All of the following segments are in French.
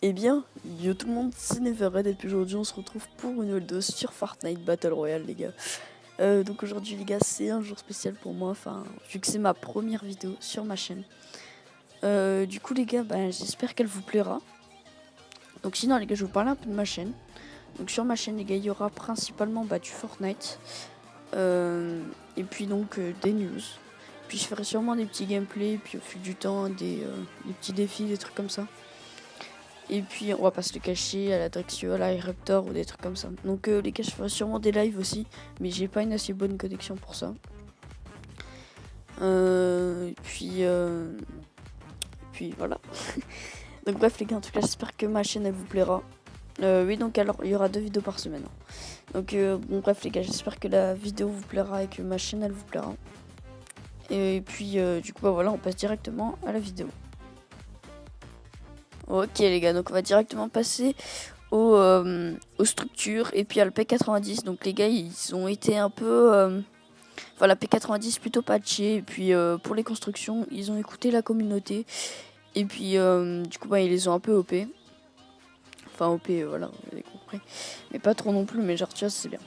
Eh bien, yo tout le monde, c'est Neverred et puis aujourd'hui on se retrouve pour une vidéo sur Fortnite Battle Royale les gars. Donc aujourd'hui les gars c'est un jour spécial pour moi, enfin vu que c'est ma première vidéo sur ma chaîne. Du coup les gars, j'espère qu'elle vous plaira. Donc sinon les gars je vais vous parler un peu de ma chaîne. Donc sur ma chaîne les gars il y aura principalement du Fortnite. Et puis donc des news. Puis je ferai sûrement des petits gameplays, puis au fil du temps des petits défis, des trucs comme ça. Et puis on va pas se le cacher à la Drexio, à la Raptor ou des trucs comme ça. Donc les gars je ferai sûrement des lives aussi. Mais j'ai pas une assez bonne connexion pour ça. Puis voilà. Donc bref les gars en tout cas j'espère que ma chaîne elle vous plaira. Oui donc alors il y aura 2 vidéos par semaine. Donc bon bref les gars j'espère que la vidéo vous plaira et que ma chaîne elle vous plaira. Et puis du coup voilà on passe directement à la vidéo. Ok les gars, donc on va directement passer aux structures et puis à le P90. Donc les gars ils ont été un peu... Enfin la P90 plutôt patchée. Et puis pour les constructions ils ont écouté la communauté. Et puis du coup ils les ont un peu OP. Enfin OP voilà, vous avez compris. Mais pas trop non plus, mais genre tu vois c'est bien.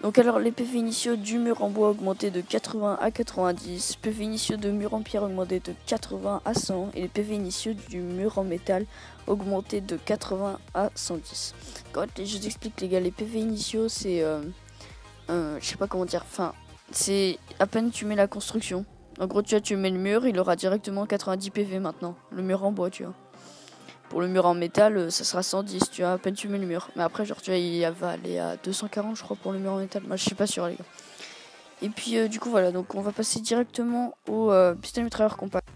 Donc alors les PV initiaux du mur en bois augmentés de 80 à 90, PV initiaux de mur en pierre augmentés de 80 à 100 et les PV initiaux du mur en métal augmentés de 80 à 110. Quand je vous explique les gars, les PV initiaux c'est, je sais pas comment dire, enfin c'est à peine tu mets la construction. En gros tu mets le mur, il aura directement 90 PV maintenant, le mur en bois tu vois. Pour le mur en métal, ça sera 110, tu vois, à peine tu mets le mur. Mais après, genre, tu vois, il va aller à 240, je crois, pour le mur en métal. Moi, je suis pas sûr, les gars. Et puis, du coup, voilà, donc on va passer directement au pistolet mitrailleur compact.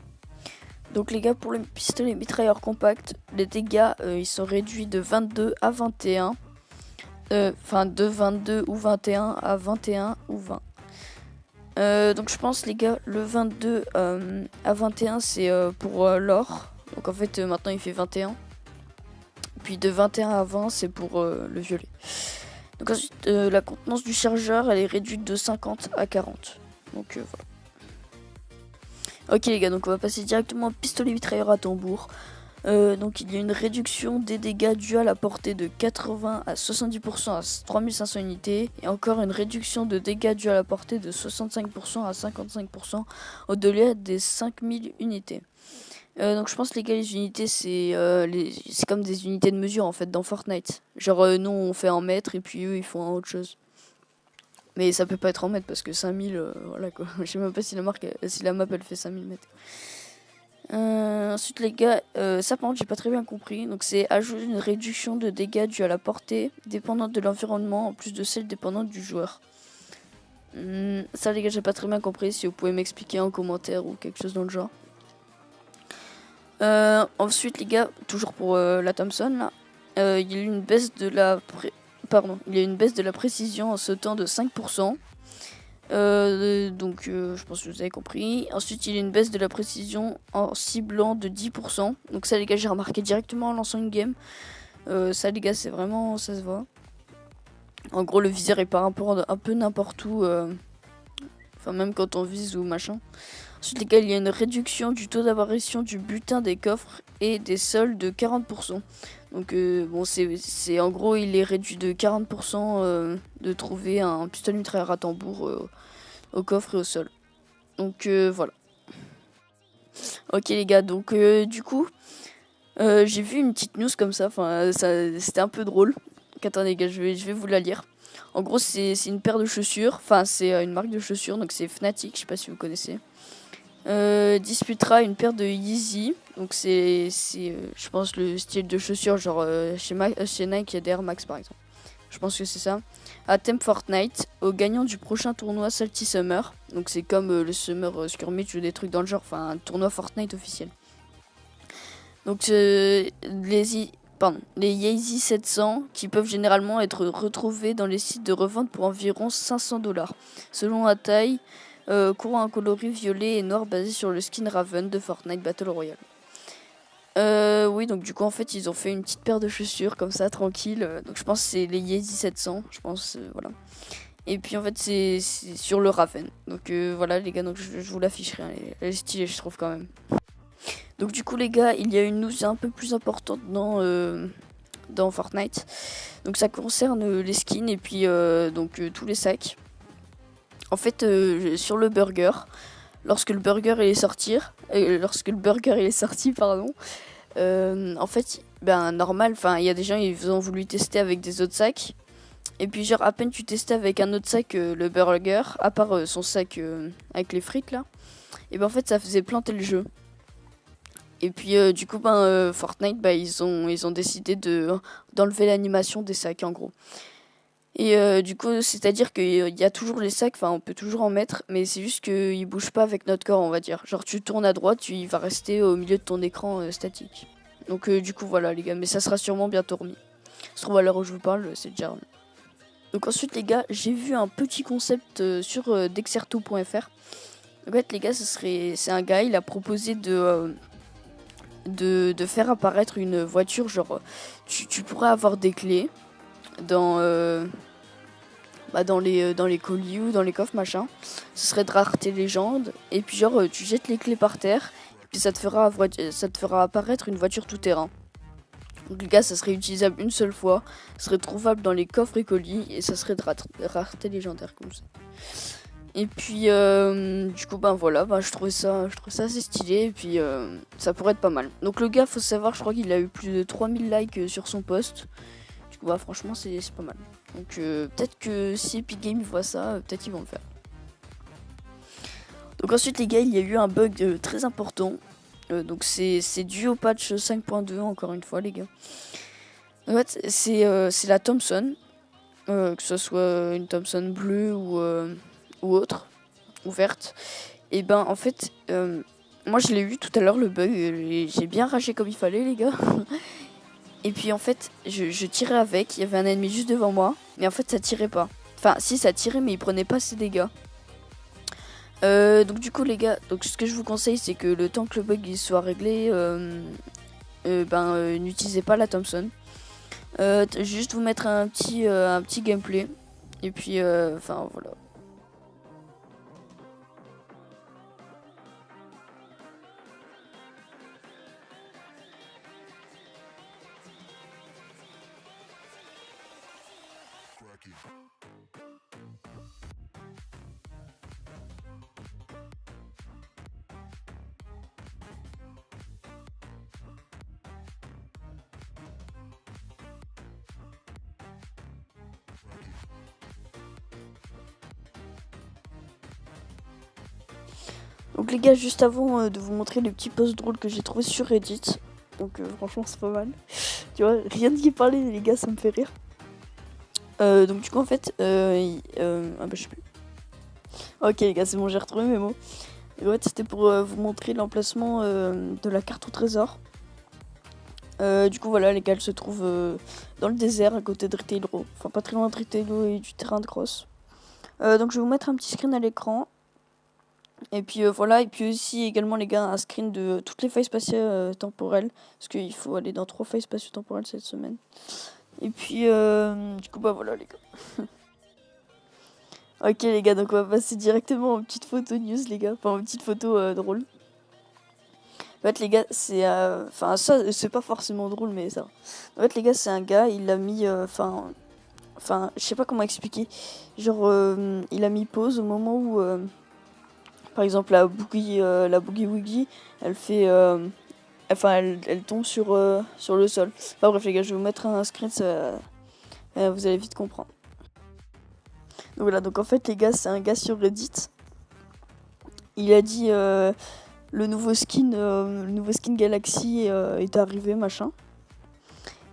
Donc, les gars, pour le pistolet mitrailleur compact, les dégâts, ils sont réduits de 22 à 21. Enfin, de 22 ou 21 à 21 ou 20. Donc, je pense, les gars, le 22 à 21, c'est pour l'or. Donc en fait maintenant il fait 21. Puis de 21 à 20 c'est pour le violet. Donc ensuite la contenance du chargeur elle est réduite de 50 à 40. Donc voilà. Ok les gars, donc on va passer directement au pistolet mitrailleur à tambour. Donc il y a une réduction des dégâts dus à la portée de 80 à 70% à 3500 unités. Et encore une réduction de dégâts dus à la portée de 65% à 55% au-delà des 5000 unités. Donc je pense les gars les unités c'est comme des unités de mesure en fait dans Fortnite. Genre nous on fait en mètres et puis eux ils font en autre chose. Mais ça peut pas être en mètres parce que 5000 voilà quoi. Je sais même pas si la map elle fait 5000 mètres. Ensuite les gars, ça par contre j'ai pas très bien compris. Donc c'est ajouter une réduction de dégâts due à la portée dépendante de l'environnement en plus de celle dépendante du joueur. Ça les gars j'ai pas très bien compris, si vous pouvez m'expliquer en commentaire ou quelque chose dans le genre. Ensuite les gars, toujours pour la Thompson là, il y a une baisse de la précision en sautant de 5%. Donc je pense que vous avez compris. Ensuite il y a une baisse de la précision en ciblant de 10%. Donc ça les gars j'ai remarqué directement en lançant une game. Ça les gars c'est vraiment, ça se voit. En gros le viseur il part un peu n'importe où. Enfin même quand on vise ou machin. Ensuite les gars il y a une réduction du taux d'apparition du butin des coffres et des soldes de 40%. Donc bon c'est en gros il est réduit de 40% de trouver un pistolet mitrailleur à tambour au coffre et au sol. Donc voilà. Ok les gars, donc du coup j'ai vu une petite news comme ça, enfin c'était un peu drôle. Attendez les gars, je vais vous la lire. En gros c'est une paire de chaussures, enfin c'est une marque de chaussures, donc c'est Fnatic, je sais pas si vous connaissez. Disputera une paire de Yeezy, donc c'est je pense le style de chaussures genre chez Nike il y a des Air Max par exemple. Je pense que c'est ça. À Thème Fortnite, au gagnant du prochain tournoi Salty Summer. Donc c'est comme le Summer Skirmish ou des trucs dans le genre, enfin un tournoi Fortnite officiel. Donc les Yeezy 700 qui peuvent généralement être retrouvés dans les sites de revente pour environ 500$. Selon la taille, courant un coloris violet et noir basé sur le skin Raven de Fortnite Battle Royale. Oui, donc du coup en fait ils ont fait une petite paire de chaussures comme ça tranquille. Donc je pense que c'est les Yeezy 700, je pense voilà. Et puis en fait c'est sur le Raven. Donc voilà les gars, donc je vous l'afficherai, elle est stylée je trouve quand même. Donc du coup les gars, il y a une news un peu plus importante dans Fortnite. Donc ça concerne les skins et puis tous les sacs. En fait, sur le burger, lorsque le burger il est sorti, pardon, en fait, ben normal, enfin il y a des gens ils ont voulu tester avec des autres sacs. Et puis genre à peine tu testais avec un autre sac le burger, à part son sac avec les frites là, et ben en fait ça faisait planter le jeu. Et puis du coup Fortnite ils ont décidé d'enlever l'animation des sacs en gros. Et du coup c'est-à-dire qu'il y a toujours les sacs, enfin on peut toujours en mettre, mais c'est juste qu'ils bougent pas avec notre corps on va dire. Genre tu tournes à droite, il va rester au milieu de ton écran statique. Donc du coup voilà les gars, mais ça sera sûrement bientôt remis. Ça se trouve à l'heure où je vous parle, c'est déjà remis. Donc ensuite les gars, j'ai vu un petit concept sur Dexerto.fr. En fait les gars, c'est un gars, il a proposé de faire apparaître une voiture, genre tu pourrais avoir des clés dans dans les colis ou dans les coffres machin. Ce serait de rareté légende et puis genre tu jettes les clés par terre et puis ça te fera apparaître une voiture tout terrain. Donc les gars, ça serait utilisable une seule fois, ça serait trouvable dans les coffres et colis et ça serait de rareté légendaire comme ça. Et puis du coup voilà, je trouvais ça assez stylé et puis ça pourrait être pas mal. Donc le gars, faut savoir, je crois qu'il a eu plus de 3000 likes sur son post. Du coup franchement c'est pas mal. Donc peut-être que si Epic Games voit ça, peut-être ils vont le faire. Donc ensuite les gars, il y a eu un bug très important. Donc c'est dû au patch 5.2 encore une fois les gars. En fait c'est la Thompson, que ce soit une Thompson bleue ou autre, ou verte. Et ben en fait moi je l'ai eu tout à l'heure le bug, et j'ai bien ragé comme il fallait les gars. Et puis en fait je tirais avec, il y avait un ennemi juste devant moi, mais en fait ça tirait pas. Enfin si ça tirait mais il prenait pas ses dégâts. Donc du coup les gars, donc ce que je vous conseille c'est que le temps que le bug il soit réglé, n'utilisez pas la Thompson. Juste vous mettre un petit gameplay et puis voilà. Donc les gars, juste avant de vous montrer les petits posts drôles que j'ai trouvé sur Reddit, donc franchement c'est pas mal. Tu vois, rien d'y parler les gars, ça me fait rire. Donc du coup en fait, je sais plus. Ok les gars, c'est bon, j'ai retrouvé mes mots. Et ouais, c'était pour vous montrer l'emplacement de la carte au trésor. Du coup voilà les gars, elle se trouve dans le désert à côté de Retailro. Enfin pas très loin de Retailro et du terrain de cross. Donc je vais vous mettre un petit screen à l'écran. Et puis voilà, et puis aussi également les gars, un screen de toutes les failles spatiales temporelles. Parce qu'il faut aller dans 3 failles spatio-temporelles cette semaine. Et puis du coup voilà les gars. Ok les gars, donc on va passer directement aux petites photos news les gars. Enfin aux petites photos drôles. En fait les gars, ça c'est pas forcément drôle mais ça. En fait les gars, c'est un gars, il a mis je sais pas comment expliquer. Genre il a mis pause au moment où par exemple la Boogie Woogie, elle fait elle tombe sur le sol. Enfin bref les gars, je vais vous mettre un screen, vous allez vite comprendre. Donc voilà, donc en fait les gars, c'est un gars sur Reddit. Il a dit le nouveau skin Galaxy est arrivé machin.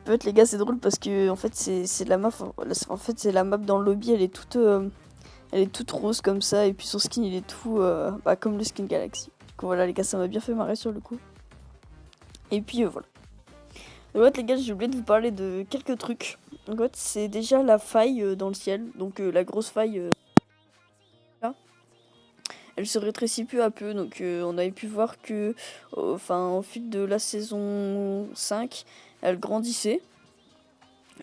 En fait les gars, c'est drôle parce que en fait c'est la map, en fait c'est la map dans le lobby, elle est toute rose comme ça, et puis son skin il est tout comme le skin Galaxy. Du coup voilà les gars, ça m'a bien fait marrer sur le coup. Et puis voilà. En fait les gars, j'ai oublié de vous parler de quelques trucs. En fait c'est déjà la faille dans le ciel, donc la grosse faille là. Elle se rétrécit peu à peu, donc on avait pu voir que au fil de la saison 5, elle grandissait.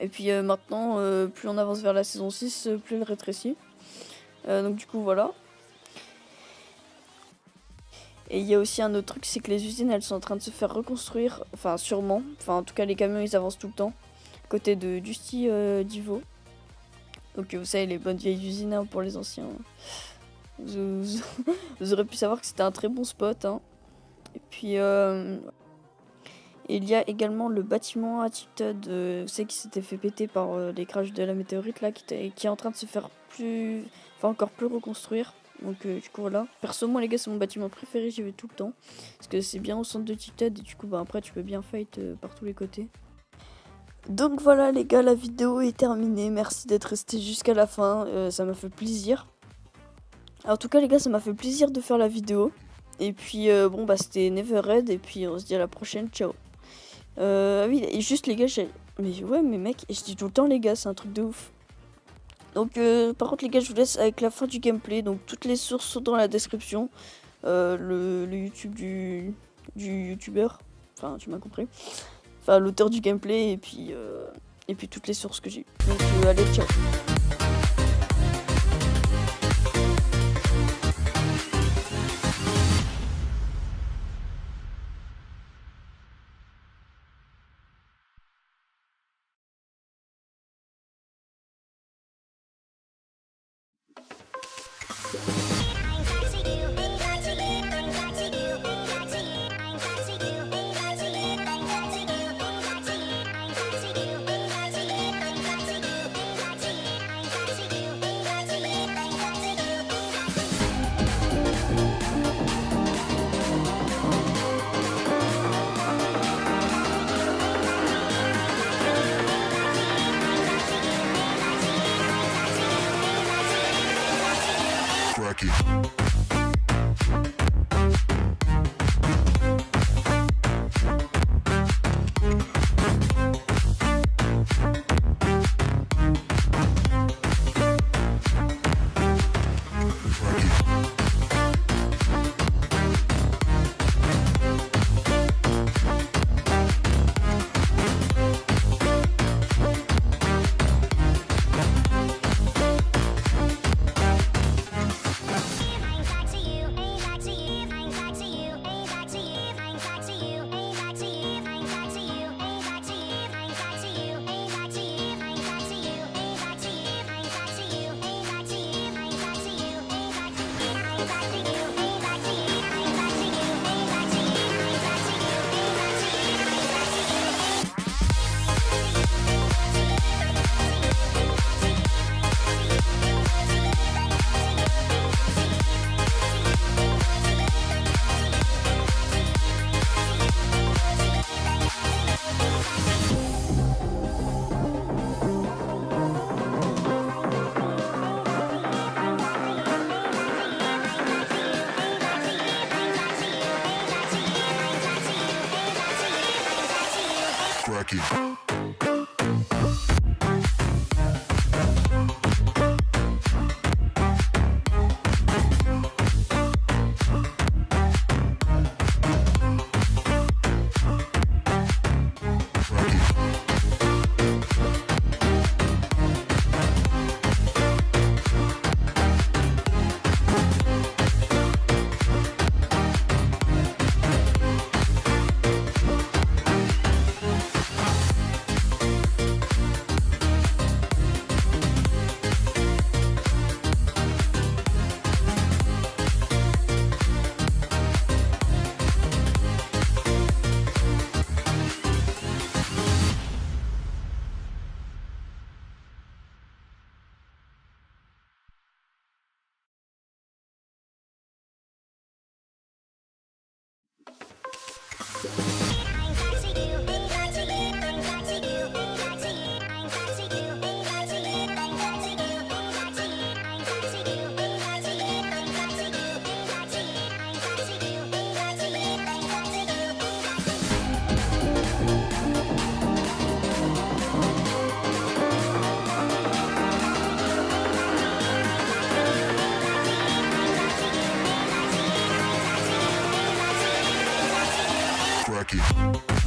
Et puis maintenant, plus on avance vers la saison 6, plus elle rétrécit. Donc du coup voilà. Et il y a aussi un autre truc, c'est que les usines, elles sont en train de se faire reconstruire, enfin sûrement, enfin en tout cas les camions ils avancent tout le temps, côté de Dusty d'Ivo. Donc vous savez, les bonnes vieilles usines hein, pour les anciens. Vous aurez pu savoir que c'était un très bon spot. Hein. Et puis il y a également le bâtiment à Tipton, vous savez, qui s'était fait péter par les crashs de la météorite là, qui est en train de se faire encore plus reconstruire. Donc du coup voilà. Perso moi les gars c'est mon bâtiment préféré, j'y vais tout le temps. Parce que c'est bien au centre de Tipton et du coup bah, après tu peux bien fight par tous les côtés. Donc voilà les gars, la vidéo est terminée. Merci d'être resté jusqu'à la fin, ça m'a fait plaisir. En tout cas les gars ça m'a fait plaisir de faire la vidéo. Et puis bon bah c'était Neverhead et puis on se dit à la prochaine, ciao. Oui et juste les gars mais ouais mais mec, je dis tout le temps les gars, c'est un truc de ouf. Donc par contre les gars je vous laisse avec la fin du gameplay, donc toutes les sources sont dans la description, le YouTube du youtubeur, enfin tu m'as compris, enfin l'auteur du gameplay et puis toutes les sources que j'ai. Donc allez ciao. Cracky. Cracky.